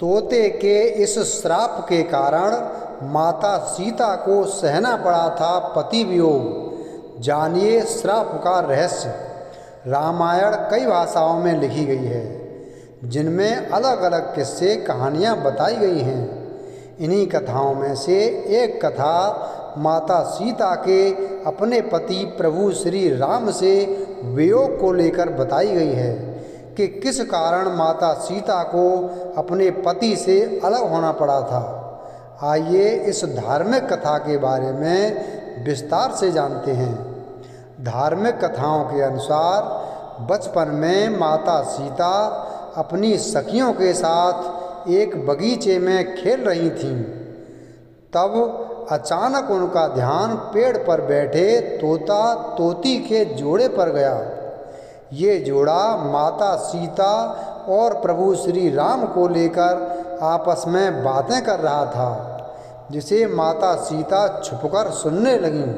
तोते के इस श्राप के कारण माता सीता को सहना पड़ा था पति वियोग। जानिए श्राप का रहस्य। रामायण कई भाषाओं में लिखी गई है, जिनमें अलग अलग किस्से कहानियाँ बताई गई हैं। इन्हीं कथाओं में से एक कथा माता सीता के अपने पति प्रभु श्री राम से वियोग को लेकर बताई गई है कि किस कारण माता सीता को अपने पति से अलग होना पड़ा था। आइए इस धार्मिक कथा के बारे में विस्तार से जानते हैं। धार्मिक कथाओं के अनुसार बचपन में माता सीता अपनी सखियों के साथ एक बगीचे में खेल रही थीं। तब अचानक उनका ध्यान पेड़ पर बैठे तोता तोती के जोड़े पर गया। ये जोड़ा माता सीता और प्रभु श्री राम को लेकर आपस में बातें कर रहा था, जिसे माता सीता छुपकर सुनने लगीं।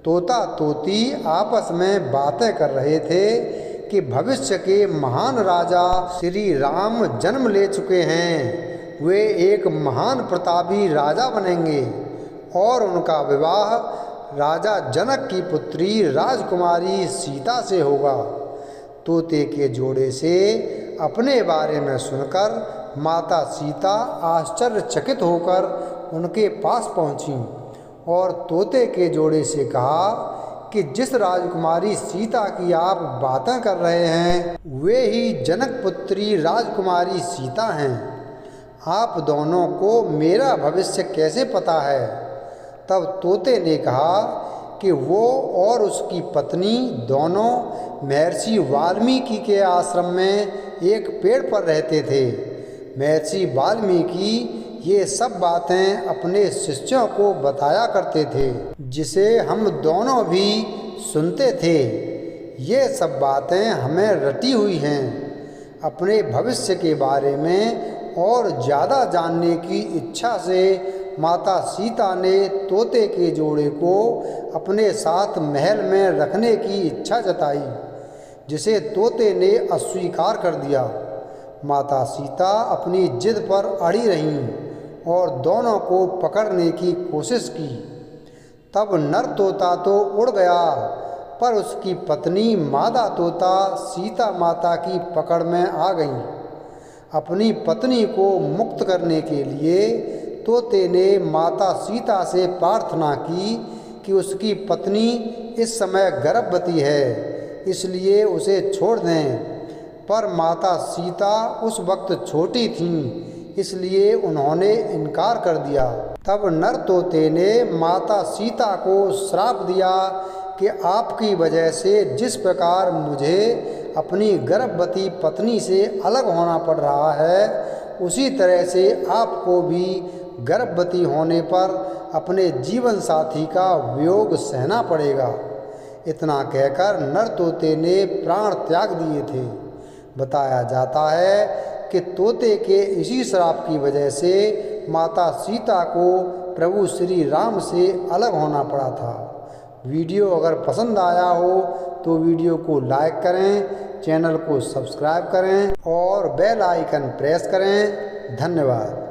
तोता तोती आपस में बातें कर रहे थे कि भविष्य के महान राजा श्री राम जन्म ले चुके हैं। वे एक महान प्रतापी राजा बनेंगे और उनका विवाह राजा जनक की पुत्री राजकुमारी सीता से होगा। तोते के जोड़े से अपने बारे में सुनकर माता सीता आश्चर्यचकित होकर उनके पास पहुंची और तोते के जोड़े से कहा कि जिस राजकुमारी सीता की आप बातें कर रहे हैं, वे ही जनक पुत्री राजकुमारी सीता हैं। आप दोनों को मेरा भविष्य कैसे पता है? तब तोते ने कहा कि वो और उसकी पत्नी दोनों महर्षि वाल्मीकि के आश्रम में एक पेड़ पर रहते थे। महर्षि वाल्मीकि ये सब बातें अपने शिष्यों को बताया करते थे, जिसे हम दोनों भी सुनते थे। ये सब बातें हमें रटी हुई हैं। अपने भविष्य के बारे में और ज़्यादा जानने की इच्छा से माता सीता ने तोते के जोड़े को अपने साथ महल में रखने की इच्छा जताई, जिसे तोते ने अस्वीकार कर दिया। माता सीता अपनी जिद पर अड़ी रहीं और दोनों को पकड़ने की कोशिश की। तब नर तोता तो उड़ गया, पर उसकी पत्नी मादा तोता सीता माता की पकड़ में आ गई। अपनी पत्नी को मुक्त करने के लिए तोते ने माता सीता से प्रार्थना की कि उसकी पत्नी इस समय गर्भवती है, इसलिए उसे छोड़ दें। पर माता सीता उस वक्त छोटी थीं, इसलिए उन्होंने इनकार कर दिया। तब नर तोते ने माता सीता को श्राप दिया कि आपकी वजह से जिस प्रकार मुझे अपनी गर्भवती पत्नी से अलग होना पड़ रहा है, उसी तरह से आपको भी गर्भवती होने पर अपने जीवन साथी का वियोग सहना पड़ेगा। इतना कहकर नर तोते ने प्राण त्याग दिए थे। बताया जाता है कि तोते के इसी श्राप की वजह से माता सीता को प्रभु श्री राम से अलग होना पड़ा था। वीडियो अगर पसंद आया हो तो वीडियो को लाइक करें, चैनल को सब्सक्राइब करें और बेल आइकन प्रेस करें। धन्यवाद।